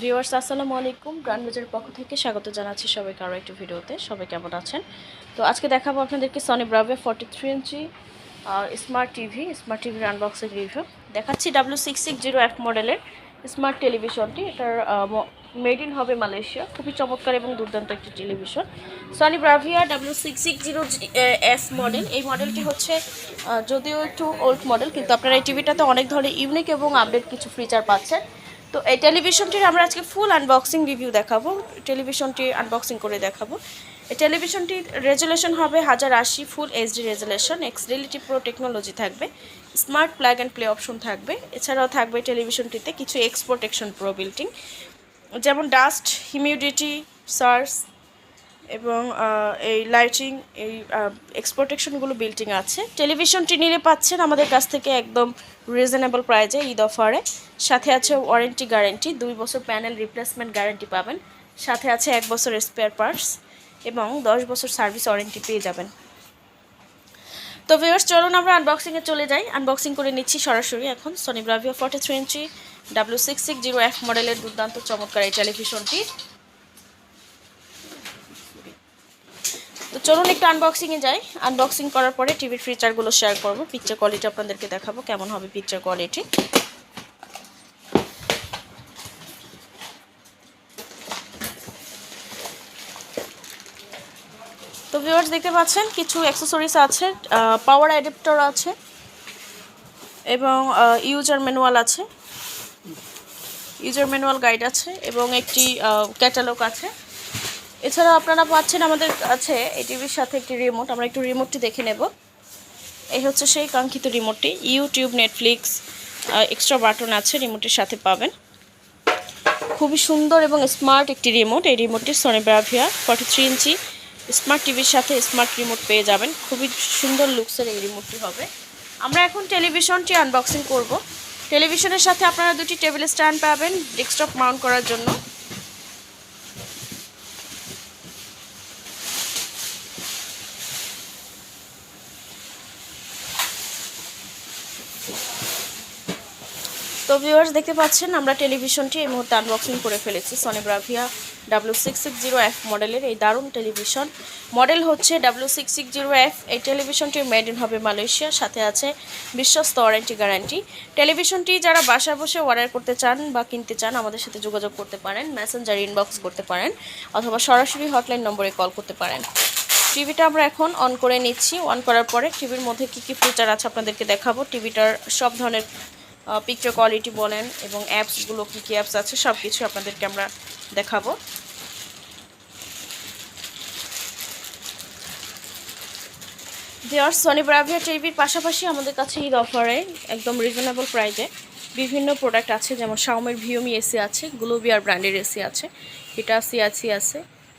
Viewers আসসালামু আলাইকুম। Brand বাজারের পক্ষ থেকে স্বাগত জানাচ্ছি সবাইকে আরও একটি ভিডিওতে। সবাই কেমন আছেন? তো আজকে দেখাবো আপনাদেরকে সনি ব্রাভিয়া 43 ইঞ্চি স্মার্ট টিভির আনবক্সিং রিভিউ দেখাচ্ছি। W660F মডেলের স্মার্ট টেলিভিশনটি, এটার মেড ইন হবে মালয়েশিয়া। খুবই চমৎকার এবং দুর্দান্ত একটি television. Sony Bravia W660F model. এই মডেলটি হচ্ছে যদিও একটু ওল্ড মডেল, কিন্তু আপনারা এই টিভিটাতে অনেক ধরনের ইউনিক এবং আপডেট কিছু ফিচার পাচ্ছেন। তো এই টেলিভিশনটির আমরা আজকে ফুল আনবক্সিং রিভিউ দেখাবো, টেলিভিশনটি আনবক্সিং করে দেখাবো। এই টেলিভিশনটির রেজুলেশন হবে 1080 full HD resolution, XReality Pro technology থাকবে, smart plug and play option থাকবে। এছাড়াও থাকবে টেলিভিশনটিতে কিছু এক্স প্রোটেকশন প্রো বিল্টিং, যেমন ডাস্ট, হিউমিডিটি, সার্স এবং এই লাইটিং, এই এক্সপোর্টেকশনগুলো বিল্টিং আছে। টেলিভিশনটি নিলে পাচ্ছেন আমাদের কাছ থেকে একদম রিজনেবল প্রাইজে, ঈদ অফারে। সাথে আছে ওয়ারেন্টি গ্যারেন্টি, 2 বছর প্যানেল রিপ্লেসমেন্ট গ্যারেন্টি পাবেন। সাথে আছে 1 বছর স্পেয়ার পার্টস এবং 10 বছর সার্ভিস ওয়ারেন্টি পেয়ে যাবেন। তো ভিউয়ার্স চলুন আমরা আনবক্সিংয়ে চলে যাই। আনবক্সিং করে নিচ্ছি সরাসরি এখন সনি ব্রাভিয়া 43 ইঞ্চি W660F মডেলের দুর্দান্ত চমৎকার এই টেলিভিশনটি। তো চলুন একটু আনবক্সিংয়ে যাই। আনবক্সিং করার পরে টিভির ফিচারগুলো শেয়ার করব, পিকচার কোয়ালিটি আপনাদেরকে দেখাবো কেমন হবে পিকচার কোয়ালিটি। তো ভিউয়ার্স দেখতে পাচ্ছেন কিছু অ্যাক্সেসরিজ আছে, পাওয়ার অ্যাডাপ্টার আছে এবং ইউজার ম্যানুয়াল আছে, ইউজার ম্যানুয়াল গাইড আছে এবং একটি ক্যাটালগ আছে। এছাড়া আপনারা পাচ্ছেন আমাদের কাছে এই টিভির সাথে একটি রিমোট। আমরা একটু রিমোটটি দেখে নেব। এই হচ্ছে সেই কাঙ্ক্ষিত রিমোটটি। ইউটিউব, নেটফ্লিক্স, এক্সট্রা বাটন আছে রিমোটের সাথে পাবেন। খুবই সুন্দর এবং স্মার্ট একটি রিমোট। এই রিমোটটি সনি ব্রাভিয়া 43 ইঞ্চি স্মার্ট টিভির সাথে স্মার্ট রিমোট পেয়ে যাবেন। খুবই সুন্দর লুকসের এই রিমোটটি হবে। আমরা এখন টেলিভিশনটি আনবক্সিং করব। টেলিভিশনের সাথে আপনারা দুটি টেবিল স্ট্যান্ড পাবেন ডেস্কটপ মাউন্ট করার জন্য। তো ভিউয়ার্স দেখতে পাচ্ছেন আমরা টেলিভিশনটি এই মুহূর্তে আনবক্সিং করে ফেলেছি। সনি ব্রাভিয়া W660F মডেলের এই দারুণ টেলিভিশন। মডেল হচ্ছে W660F। এই টেলিভিশনটির মেড ইন হবে মালয়েশিয়া। সাথে আছে বিশ্বস্ত ওয়ারেন্টি গ্যারান্টি। টেলিভিশনটি যারা বাসায় বসে অর্ডার করতে চান বা কিনতে চান আমাদের সাথে যোগাযোগ করতে পারেন, মেসেঞ্জার ইনবক্স করতে পারেন অথবা সরাসরি হটলাইন নম্বরে কল করতে পারেন। টিভিটা আমরা এখন অন করে নিচ্ছি। অন করার পরে টিভির মধ্যে কী কী ফিচার আছে আপনাদেরকে দেখাবো। টিভিটার সব ধরনের পিকচার কোয়ালিটি বলেন এবং অ্যাপসগুলো কী কী অ্যাপস আছে সব কিছু আপনাদেরকে আমরা দেখাবো। ভিউয়ার্স সনি ব্রাভিয়া টিভির পাশাপাশি আমাদের কাছে ঈদ অফারে একদম রিজনেবল প্রাইজে বিভিন্ন প্রোডাক্ট আছে, যেমন শাওমির ভিওমি এসি আছে, গ্লোবিয়ার ব্র্যান্ডের এসি আছে, হিটাসি আছে,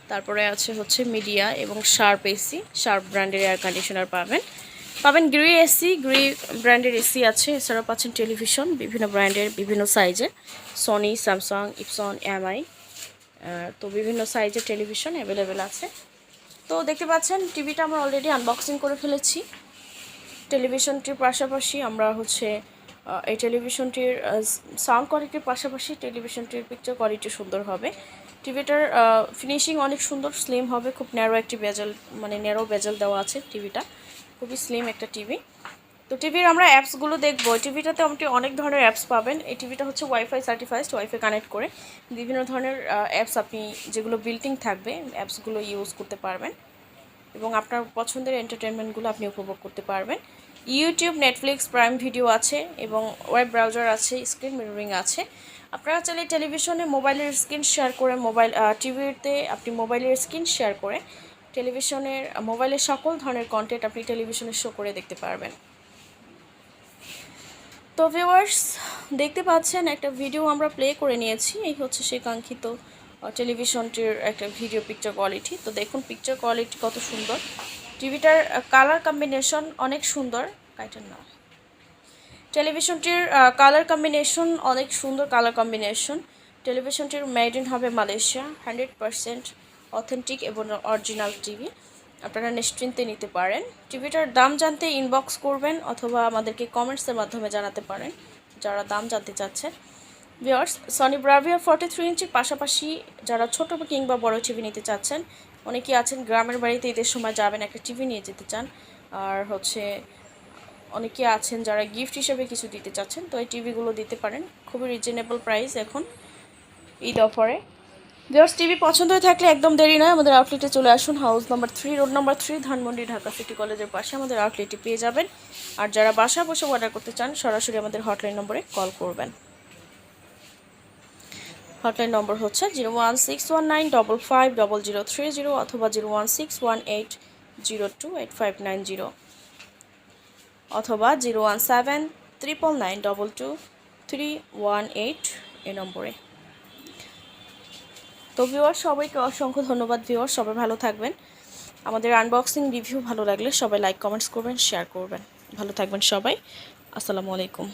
তারপরে আছে হচ্ছে মিডিয়া এবং শার্প এসি, শার্প ব্র্যান্ডের এয়ার কন্ডিশনার পাবেন গ্রি এসি, গ্রি ব্র্যান্ডের এসি আছে। এছাড়াও পাচ্ছেন টেলিভিশন বিভিন্ন ব্র্যান্ডের বিভিন্ন সাইজের, সনি, স্যামসাং, ইপসন, এমআই, তো বিভিন্ন সাইজের টেলিভিশন অ্যাভেলেবেল আছে। তো দেখতে পাচ্ছেন টিভিটা আমরা অলরেডি আনবক্সিং করে ফেলেছি। টেলিভিশনটির পাশাপাশি আমরা হচ্ছে এই টেলিভিশনটির সাউন্ড কোয়ালিটির পাশাপাশি টেলিভিশনটির পিকচার কোয়ালিটি সুন্দর হবে। টিভিটার ফিনিশিং অনেক সুন্দর, স্লিম হবে, খুব ন্যারো একটি বেজেল, মানে ন্যারো বেজেল দেওয়া আছে। টিভিটা খুবই স্লিম একটা টিভি। তো টিভির আমরা অ্যাপসগুলো দেখবো। টিভিটাতে আপনি অনেক ধরনের অ্যাপস পাবেন। এই টিভিটা হচ্ছে ওয়াইফাই সার্টিফাইড, ওয়াইফাই কানেক্ট করে বিভিন্ন ধরনের অ্যাপস আপনি যেগুলো বিল্টিং থাকবে অ্যাপসগুলো ইউজ করতে পারবেন এবং আপনার পছন্দের এন্টারটেনমেন্টগুলো আপনি উপভোগ করতে পারবেন। ইউটিউব, নেটফ্লিক্স, প্রাইম ভিডিও আছে এবং ওয়েব ব্রাউজার আছে, স্ক্রিন মিররিং আছে। আপনারা চাইলে টেলিভিশনে মোবাইলের স্ক্রিন শেয়ার করে টিভিতে আপনি মোবাইলের স্ক্রিন শেয়ার করে টেলিভিশনের মোবাইলের সকল ধরনের কন্টেন্ট আপনি টেলিভিশনে শো করে দেখতে পারবেন। তো ভিউয়ার্স দেখতে পাচ্ছেন একটা ভিডিও আমরা প্লে করে নিয়েছি। এই হচ্ছে সেই কাঙ্ক্ষিত টেলিভিশনটির একটা ভিডিও পিকচার কোয়ালিটি। তো দেখুন পিকচার কোয়ালিটি কত সুন্দর। টিভিটার কালার কম্বিনেশন অনেক সুন্দর। টেলিভিশনটির কালার কম্বিনেশন অনেক সুন্দর কালার কম্বিনেশন। টেলিভিশনটির মেড ইন হবে মালয়েশিয়া, 100% অথেন্টিক এবং অরিজিনাল টিভি। আপনারা নিশ্চিন্তে নিতে পারেন। টিভিটার দাম জানতে ইনবক্স করবেন অথবা আমাদেরকে কমেন্টসের মাধ্যমে জানাতে পারেন যারা দাম জানতে চাচ্ছেন। ভিউয়ার্স, সনি ব্রাভিয়া 43 ইঞ্চির পাশাপাশি যারা ছোট কিংবা বড় টিভি নিতে চাচ্ছেন, অনেকেই আছেন গ্রামের বাড়িতে ঈদের সময় যাবেন, একটা টিভি নিয়ে যেতে চান, আর অনেকে আছেন যারা গিফট হিসেবে কিছু দিতে চাচ্ছেন, তো এই টিভিগুলো দিতে পারেন খুবই রিজনেবল প্রাইস এখন ঈদ অফারে। ভিউয়ার্স, টিভি পছন্দ হয়ে থাকলে একদম দেরি নয়, আমাদের আউটলেটে চলে আসুন। House number 3, road number 3, Dhanmondi, Dhaka city কলেজের পাশে আমাদের আউটলেটটি পেয়ে যাবেন। আর যারা বাসা বসে অর্ডার করতে চান সরাসরি আমাদের হটলাইন নম্বরে কল করবেন। হটলাইন নম্বর হচ্ছে 01619550030 অথবা 01618028590 অথবা 01799922318 এই নম্বরে। তো ভিউয়ার, সবাইকে অসংখ্য ধন্যবাদ। ভিউয়ার, সবাই ভালো থাকবেন। আমাদের আনবক্সিং রিভিউ ভালো লাগলে সবাই লাইক কমেন্টস করবেন, শেয়ার করবেন। ভালো থাকবেন সবাই। আসসালামু আলাইকুম।